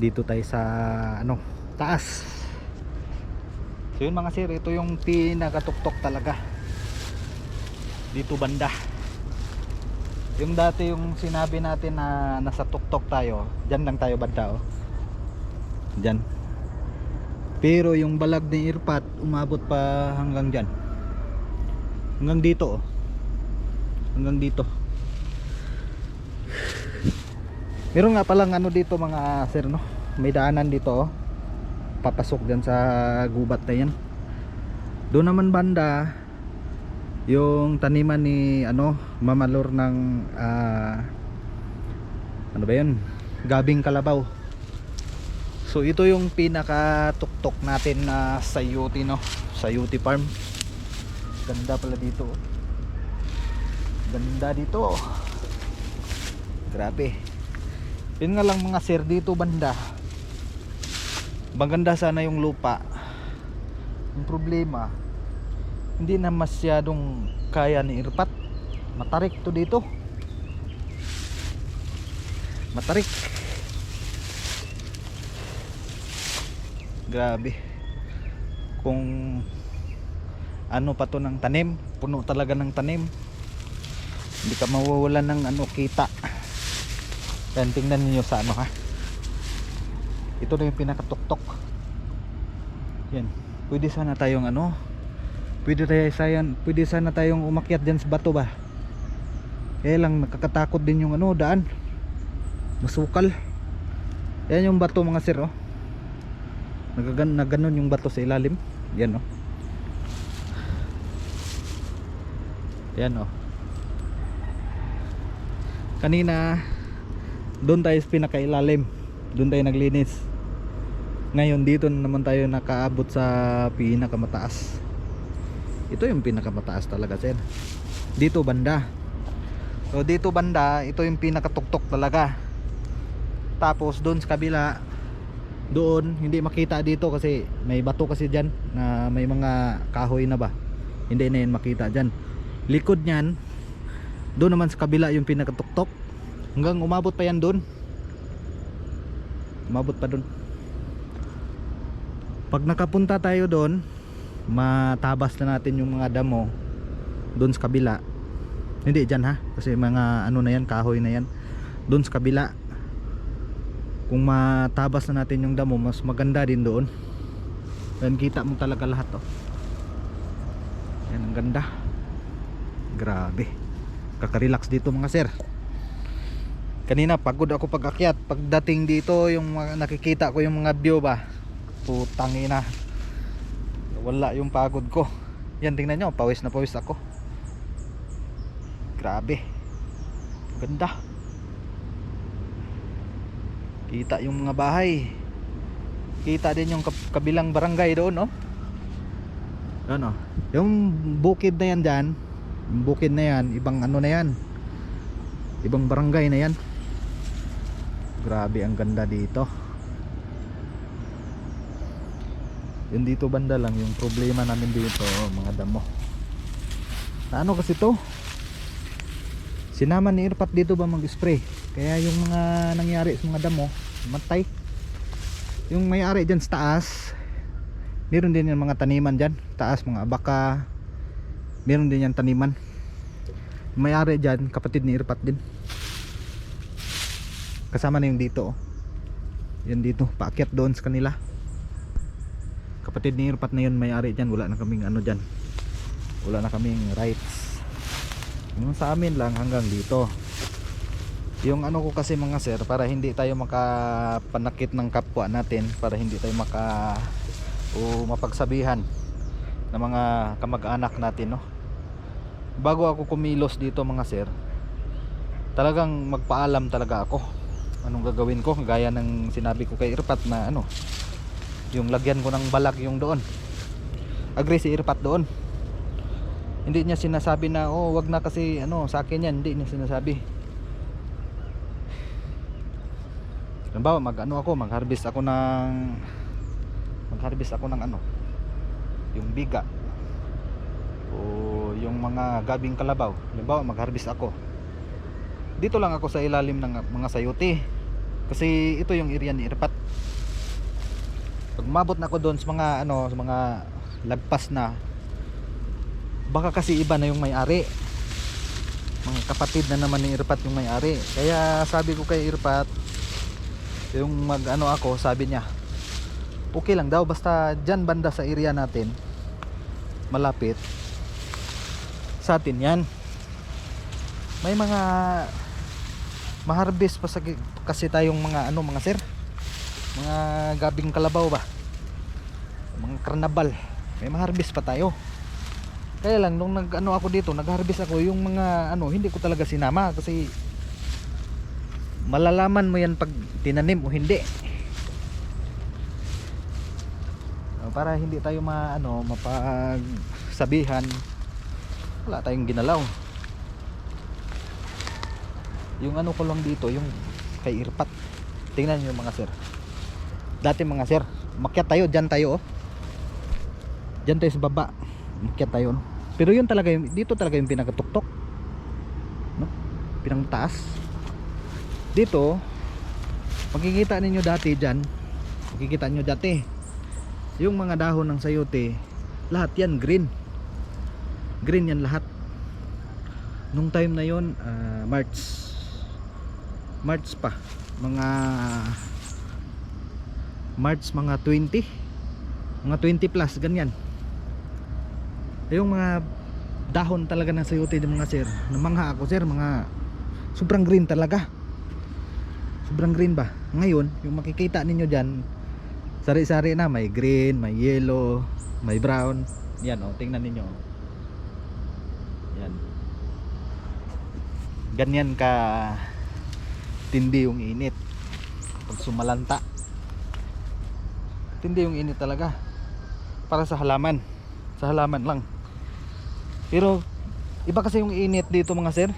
Dito tayo sa ano, taas. So yun mga sir, ito yung pinakatuktok talaga dito banda. Yung dati yung sinabi natin na nasa tuktok tayo, dyan lang tayo banda, oh. Dyan. Pero yung balag ni Irpat umabot pa hanggang dyan, hanggang dito, oh. Hanggang dito. Meron nga palang ano dito mga sir, no? May daanan dito, oh. Papasok dyan sa gubat na yan. Doon naman banda yung taniman ni ano, mamalor ng ano ba yun, gabing kalabaw. So ito yung pinakatuktok natin na sayuti, no? Sayuti farm. Ganda pala dito, oh. Ganda dito, oh. Grabe. Yun nga lang mga sir, dito banda maganda sana yung lupa. Yung problema, hindi na masyadong kaya ni Irpat. Matarik to dito, matarik. Grabe. Kung ano pa to ng tanim, puno talaga ng tanim, hindi ka mawawalan ng ano, kita. Yan, tingnan niyo sa ano, ha. Ito na yung pinakatuktok. Yan. Pwede sana tayong ano, pwede sana tayong umakyat dyan sa bato ba. Kaya lang nakakatakot din yung ano, daan. Masukal. Yan yung bato mga sir, oh. Naganon yung bato sa ilalim. Yan, oh. Yan, oh. Kanina doon tayo sa pinakailalim, doon tayo naglinis. Ngayon dito naman tayo nakaabot sa pinakamataas. Ito yung pinakamataas talaga sir, dito banda. So dito banda, ito yung pinakatuktok talaga. Tapos doon sa kabila, doon hindi makita dito kasi may bato kasi dyan na may mga kahoy na ba, hindi na yan makita dyan. Likod nyan, doon naman sa kabila yung pinakatuktok, hanggang umabot pa yan doon. Umabot pa doon. Pag nakapunta tayo doon, matabas na natin yung mga damo doon sa kabila. Hindi dyan, ha, kasi mga ano na yan, kahoy na yan. Doon sa kabila, kung matabas na natin yung damo, mas maganda din doon. Yan, kita mo talaga lahat, oh. Yan, ang ganda. Grabe, kakarelax dito mga sir. Kanina pagod ako pag-akyat. Pagdating dito, yung nakikita ko yung mga view ba, putang ina, wala yung pagod ko. Yan, tingnan nyo, pawis na pawis ako. Grabe, ganda. Kita yung mga bahay, kita din yung kabilang barangay doon, no? Ano, yung bukid na yan dyan, yung bukid na yan, ibang ano na yan, ibang barangay na yan. Grabe, ang ganda dito. Yun, dito banda lang yung problema namin dito, mga damo. Ano kasi to, sinama ni Irpat dito ba mag-spray, kaya yung mga nangyari sa mga damo, matay. Yung may-ari dyan sa taas, meron din yung mga taniman dyan taas, mga abaka, meron din yung taniman. May-ari dyan, kapatid ni Irpat din, kasama na yung dito, oh. Yan dito, paakyat doon sa kanila. Kapatid ni Irpat na yun, may-ari dyan. Wala na kaming ano dyan, wala na kaming rights. Yung sa amin lang hanggang dito. Yung ano ko kasi mga sir, para hindi tayo makapanakit ng kapwa natin, para hindi tayo mapagsabihan ng mga kamag-anak natin, no? Bago ako kumilos dito mga sir, talagang magpaalam talaga ako anong gagawin ko, gaya ng sinabi ko kay Irpat na ano, yung lagyan ko ng balag yung doon. Agree si Irpat doon. Hindi niya sinasabi na oh wag na kasi ano sa akin yan, hindi niya sinasabi. Halimbawa mag-harvest ako ng ano, yung biga o yung mga gabing kalabaw. Halimbawa mag-harvest ako, dito lang ako sa ilalim ng mga sayuti. Kasi ito yung area ni Irpat. Pag umabot na ako doon sa mga ano, sa mga lagpas na, baka kasi iba na yung may-ari. Mga kapatid na naman ni Irpat yung may-ari. Kaya sabi ko kay Irpat, yung mag ano ako, sabi niya okay lang daw basta dyan banda sa area natin, malapit sa atin yan. May mga maharbis pa kasi tayong mga ano, mga sir, mga gabing kalabaw ba, mga karnabal, may maharbis pa tayo. Kaya lang nung nag ano ako dito, nagharbis ako yung mga ano, hindi ko talaga sinama kasi malalaman mo yan pag tinanim o hindi. Para hindi tayo mapagsabihan, wala tayong ginalaw. Yung ano ko lang dito, yung kay Irpat, tingnan nyo mga sir, dati mga sir, makyat tayo, dyan tayo oh. Dyan tayo sa baba, makyat tayo no? Pero yun talaga yung, dito talaga yung pinakatuktok no? Pinangtaas dito. Makikita ninyo dati dyan, makikita nyo dati yung mga dahon ng sayote, lahat yan green, green yan lahat. Nung time na yon, March pa, mga March, mga 20 plus ganyan. Yung mga dahon talaga ng sayote ng mga sir, namangha ako sir, mga sobrang green talaga, sobrang green ba. Ngayon yung makikita ninyo dyan, sari-sari na, may green, may yellow, may brown. Yan o, tingnan ninyo. Yan. Ganyan ka tindi yung init pag sumalanta. Tindi yung init talaga para sa halaman. Sa halaman lang. Pero iba kasi yung init dito mga sir,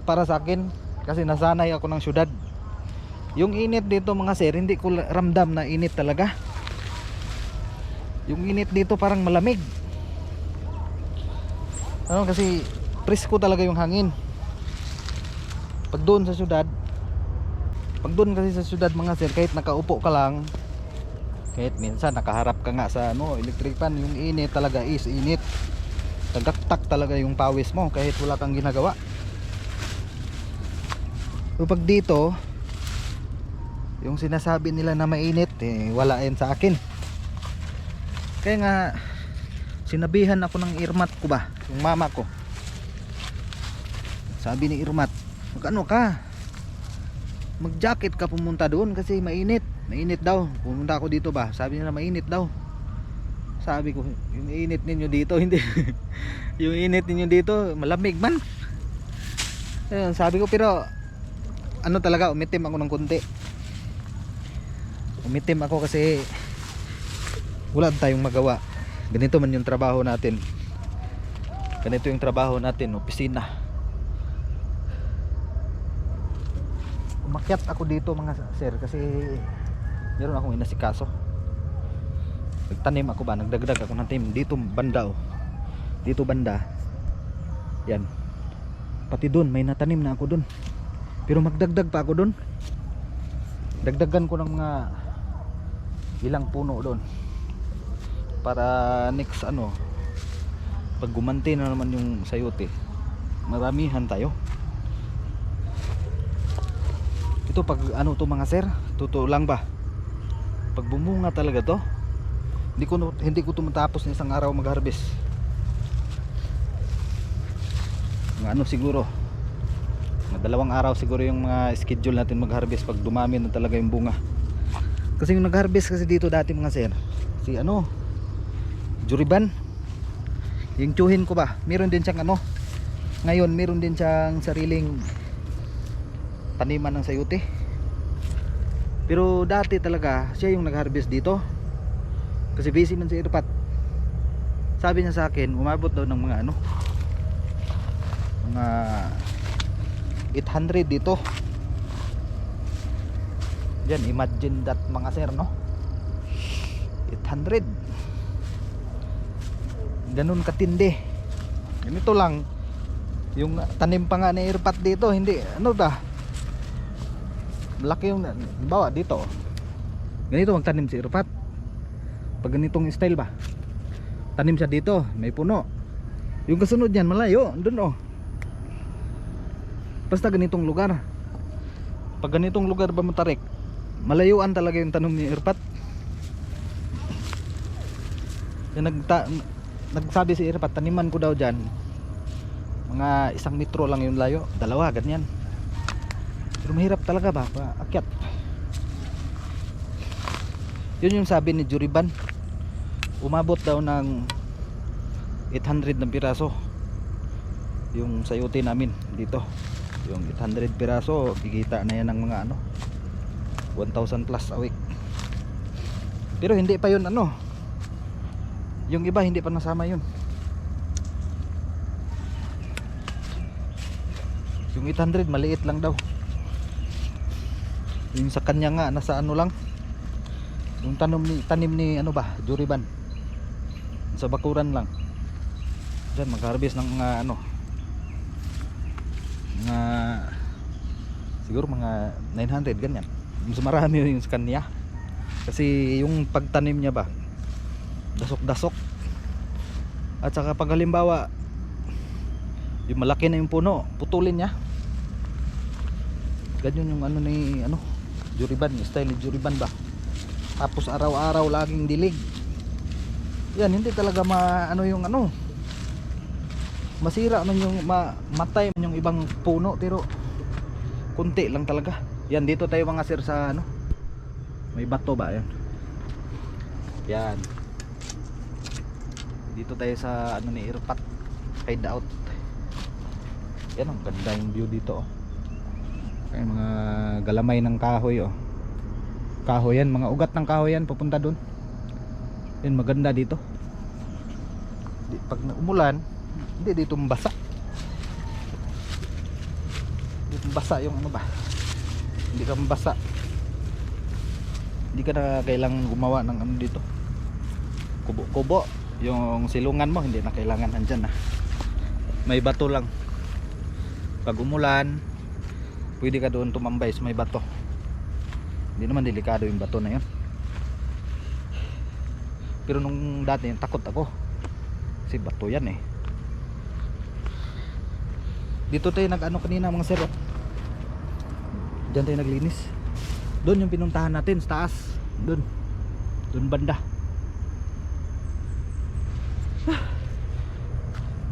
para sa akin, kasi nasanay ako ng syudad. Yung init dito mga sir, hindi ko ramdam na init talaga. Yung init dito parang malamig. Ano, kasi presko talaga yung hangin. Pag doon sa syudad, pag doon kasi sa syudad mga sir, kahit nakaupo ka lang, kahit minsan nakaharap ka nga sa ano, electric fan, yung init talaga is init. Tagaktak talaga yung pawis mo kahit wala kang ginagawa. So pag dito, yung sinasabi nila na mainit, wala yan sa akin. Kaya nga sinabihan ako ng Irmat ko ba, yung mama ko. Sabi ni Irmat, mag-ano ka, mag-jacket ka, pumunta doon kasi mainit. Mainit daw. Pumunta ako dito ba, sabi nila mainit daw. Sabi ko, yung init ninyo dito hindi yung init ninyo dito malamig man. Ayun, sabi ko, pero ano talaga, umitim ako ng konti. Umitim ako kasi wala tayong magawa. Ganito man yung trabaho natin. Ganito yung trabaho natin, opisina. Umakyat ako dito mga sir kasi meron akong inasikaso. Nagtanim ako ba, nagdagdag ako ng tanim dito banda oh. Dito banda. Yan. Pati doon may natanim na ako doon. Pero magdagdag pa ako doon. Dagdagan ko ng mga ilang puno doon. Para next ano, pag gumanti na naman yung sayote, maramihan tayo. Ito pag ano to mga sir, totoo lang ba, pag bumunga talaga to, hindi ko tumatapos ng isang araw mag-harvest. Mga ano siguro, mga 2 araw siguro yung mga schedule natin mag-harvest pag dumami na talaga yung bunga. Kasi yung nag-harvest kasi dito dati mga sir, si ano, Juriban, yung tsuhin ko ba, meron din siyang ano, ngayon meron din siyang sariling taniman ng sayote. Pero dati talaga siya yung nag-harvest dito kasi busy man si Irpat. Sabi niya sa akin, umabot daw ng mga ano, mga 800 dito. Diyan, imagine that mga sir, no? 800. Ganun katindi. Ganito lang yung tanim pa nga ni Irpat dito, hindi ano ba, malaki yung bawa dito. Ganito magtanim si Irpat. Pag ganitong style ba, tanim siya dito, may puno. Yung kasunod niyan malayo, doon oh. Basta ganitong lugar. Pag ganitong lugar ba matarik, malayuan talaga yung tanim ni Irpat. Yung nagsabi si Irpat, taniman ko daw dyan mga 1 metro lang yung layo, 2 ganyan. Pero mahirap talaga ba akyat. Yun yung sabi ni Juriban, umabot daw ng 800 na piraso yung sayote namin dito. Yung 800 piraso, kikita na yan ng mga 1,000 plus a week. Pero hindi pa yun yung iba hindi pa nasama yun. Yung 800 maliit lang daw. Yung sa kanya nga nasa lang, yung tanim ni Juriban, sa bakuran lang. Diyan mag-harvest ng mga mga siguro mga 900 ganyan. Mas marami yung sa kanya. Kasi yung pagtanim niya ba, dasok-dasok. At saka pag halimbawa yung malaki na yung puno, putulin niya. Ganyan yung ni Juriban, yung style ni Juriban ba. Tapos araw-araw laging dilig. Yan, hindi talaga yung masira man yung matay man yung ibang puno, pero kunti lang talaga. Yan, dito tayo mga sir sa may bato ba yan. Yan. Dito tayo sa ni Irpat hideout. Yan, ang ganda yung view dito oh. Ay, mga galamay ng kahoy oh. Kahoy yan, mga ugat ng kahoy yan papunta dun. Yan, maganda dito. Pag umulan, hindi dito mabasa. Dito mabasa yung hindi ka mabasa. Hindi ka na kailangan gumawa ng dito, kubo-kubo. Yung silungan mo hindi na kailangan, nandyan na. May bato lang. Pag umulan, pwede ka doon tumambay sa may bato. Hindi naman delikado yung bato na yun. Pero nung dati takot ako kasi bato yan eh. Dito tayo kanina mga sir. Diyan tayo naglinis. Doon yung pinuntahan natin sa taas. Doon banda.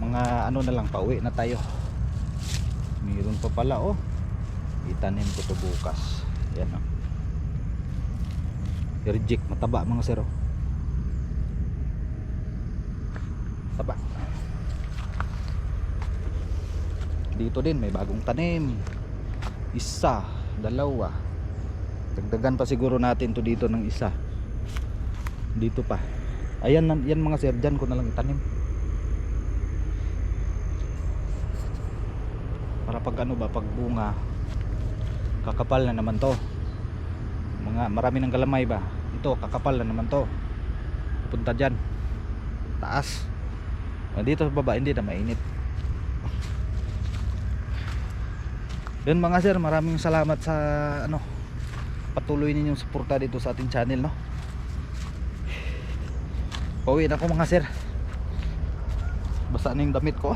Mga na lang, pauwi na tayo. Mayroon pa pala oh. Itanim ko to bukas. Yan oh. Reject, mataba mga sir oh. Taba. Dito din may bagong tanim. 1, 2. Dagdagan pa siguro natin to dito ng 1. Dito pa. Ayan yan mga sir, dyan ko na lang itanim. Para pag pag bunga, kakapal na naman to. Marami ng galamay ba. Ito kakapal na naman to. Pupunta dyan taas. Dito sa baba hindi na mainit. Yun mga sir, maraming salamat sa patuloy ninyong suporta dito sa ating channel no. Pauwi na ako mga sir. Basa na yung damit ko.